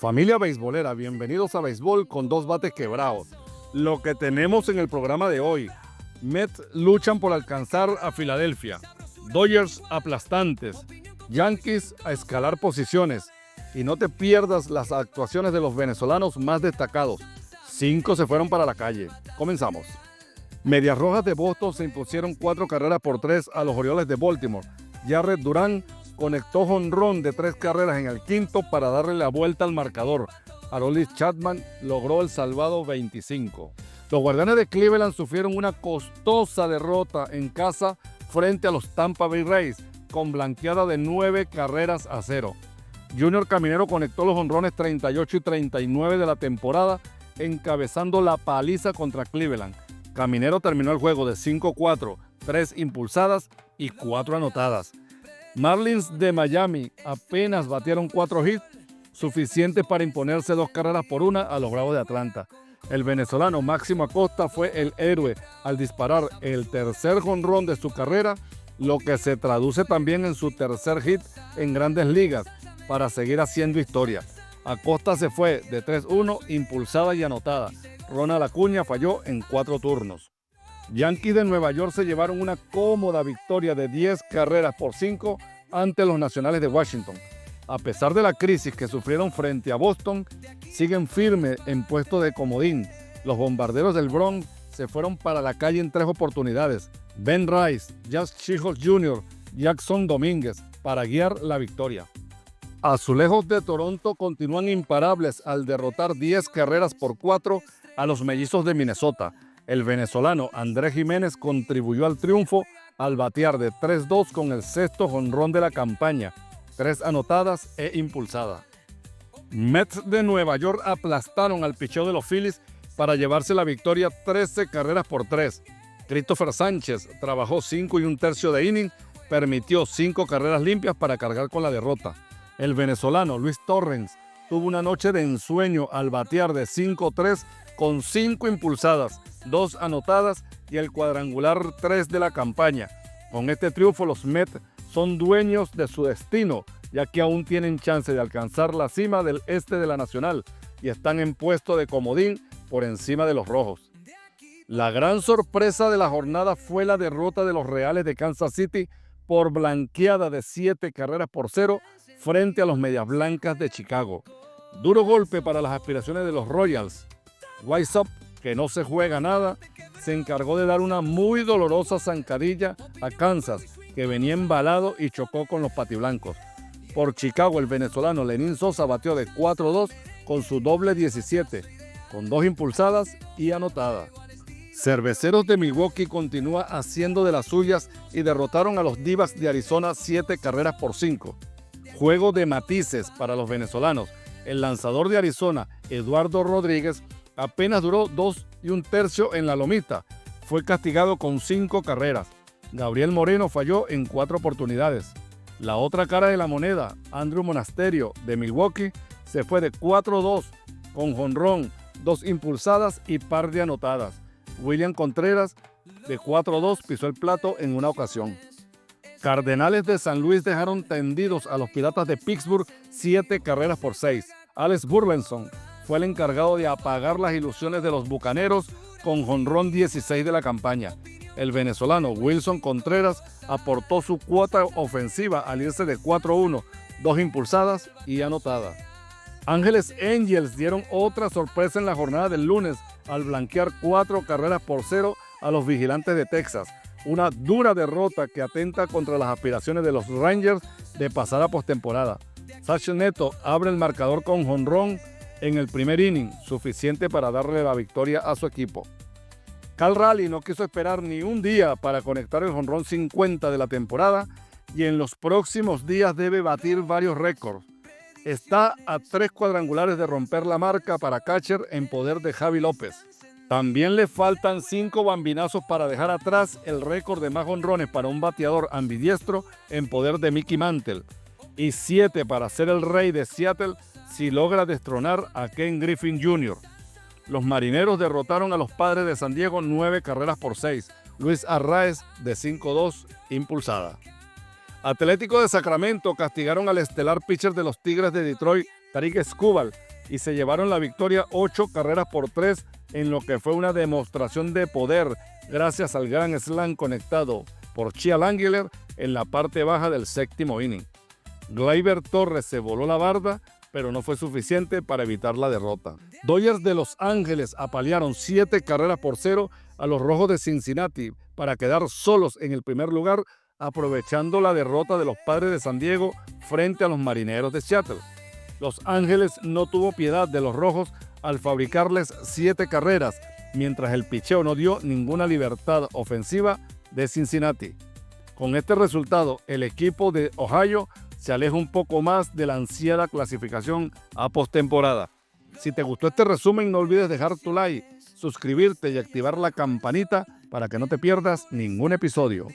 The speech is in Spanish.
Familia beisbolera, bienvenidos a Béisbol con dos bates quebrados. Lo que tenemos en el programa de hoy: Mets luchan por alcanzar a Filadelfia, Dodgers aplastantes, Yankees a escalar posiciones, y no te pierdas las actuaciones de los venezolanos más destacados. 5 se fueron para la calle. Comenzamos. Medias Rojas de Boston se impusieron 4 carreras por 3 a los Orioles de Baltimore. Jarred Durán conectó jonrón de 3 carreras en el quinto para darle la vuelta al marcador. Aroldis Chapman logró el salvado 25. Los Guardianes de Cleveland sufrieron una costosa derrota en casa frente a los Tampa Bay Rays, con blanqueada de 9 carreras a 0. Junior Caminero conectó los jonrones 38 y 39 de la temporada, encabezando la paliza contra Cleveland. Caminero terminó el juego de 5-4, 3 impulsadas y 4 anotadas. Marlins de Miami apenas batieron 4 hits, suficientes para imponerse 2 carreras por 1 a los Bravos de Atlanta. El venezolano Máximo Acosta fue el héroe al disparar el tercer jonrón de su carrera, lo que se traduce también en su tercer hit en Grandes Ligas, para seguir haciendo historia. Acosta se fue de 3-1, impulsada y anotada. Ronald Acuña falló en 4 turnos. Yankees de Nueva York se llevaron una cómoda victoria de 10 carreras por 5 ante los Nacionales de Washington. A pesar de la crisis que sufrieron frente a Boston, siguen firmes en puesto de comodín. Los Bombarderos del Bronx se fueron para la calle en 3 oportunidades. Ben Rice, Josh Chijols Jr., Jackson Domínguez para guiar la victoria. Azulejos de Toronto continúan imparables al derrotar 10 carreras por 4 a los Mellizos de Minnesota. El venezolano Andrés Jiménez contribuyó al triunfo al batear de 3-2 con el sexto jonrón de la campaña, 3 anotadas e impulsada. Mets de Nueva York aplastaron al picheo de los Phillies para llevarse la victoria 13 carreras por 3. Christopher Sánchez trabajó 5 1/3 de inning, permitió 5 carreras limpias para cargar con la derrota. El venezolano Luis Torrens tuvo una noche de ensueño al batear de 5-3 con 5 impulsadas, 2 anotadas y el cuadrangular 3 de la campaña. Con este triunfo los Mets son dueños de su destino, ya que aún tienen chance de alcanzar la cima del este de la Nacional y están en puesto de comodín por encima de los Rojos. La gran sorpresa de la jornada fue la derrota de los Reales de Kansas City por blanqueada de 7 carreras por 0 frente a los Medias Blancas de Chicago. Duro golpe para las aspiraciones de los Royals. White Sox, que no se juega nada, se encargó de dar una muy dolorosa zancadilla a Kansas, que venía embalado y chocó con los patiblancos. Por Chicago, el venezolano Lenín Sosa batió de 4-2 con su doble 17, con 2 impulsadas y anotada. Cerveceros de Milwaukee continúa haciendo de las suyas y derrotaron a los D-backs de Arizona 7 carreras por 5. Juego de matices para los venezolanos. El lanzador de Arizona, Eduardo Rodríguez, apenas duró 2 1/3 en la lomita. Fue castigado con 5 carreras. Gabriel Moreno falló en 4 oportunidades. La otra cara de la moneda, Andrew Monasterio de Milwaukee, se fue de 4-2 con jonrón, 2 impulsadas y par de anotadas. William Contreras de 4-2 pisó el plato en una ocasión. Cardenales de San Luis dejaron tendidos a los Piratas de Pittsburgh 7 carreras por 6. Alex Burleson fue el encargado de apagar las ilusiones de los Bucaneros con jonrón 16 de la campaña. El venezolano Wilson Contreras aportó su cuota ofensiva al irse de 4-1, 2 impulsadas y anotada. Ángeles Angels dieron otra sorpresa en la jornada del lunes al blanquear 4 carreras por 0 a los Vigilantes de Texas. Una dura derrota que atenta contra las aspiraciones de los Rangers de pasar a postemporada. Sasha Neto abre el marcador con jonrón en el primer inning, suficiente para darle la victoria a su equipo. Cal Raleigh no quiso esperar ni un día para conectar el jonrón 50 de la temporada y en los próximos días debe batir varios récords. Está a 3 cuadrangulares de romper la marca para catcher en poder de Javi López. También le faltan 5 bambinazos para dejar atrás el récord de más jonrones para un bateador ambidiestro en poder de Mickey Mantle, y 7 para ser el rey de Seattle si logra destronar a Ken Griffey Jr. Los Marineros derrotaron a los Padres de San Diego 9 carreras por 6. Luis Arraez de 5-2 impulsada. Atlético de Sacramento castigaron al estelar pitcher de los Tigres de Detroit, Tarik Skubal, y se llevaron la victoria 8 carreras por 3 en lo que fue una demostración de poder gracias al gran slam conectado por Chia Langiller en la parte baja del séptimo inning. Gleyber Torres se voló la barda, pero no fue suficiente para evitar la derrota. Dodgers de Los Ángeles apalearon 7 carreras por 0 a los Rojos de Cincinnati para quedar solos en el primer lugar, aprovechando la derrota de los Padres de San Diego frente a los Marineros de Seattle. Los Ángeles no tuvo piedad de los Rojos al fabricarles 7 carreras, mientras el picheo no dio ninguna libertad ofensiva de Cincinnati. Con este resultado, el equipo de Ohio se aleja un poco más de la ansiada clasificación a postemporada. Si te gustó este resumen, no olvides dejar tu like, suscribirte y activar la campanita para que no te pierdas ningún episodio.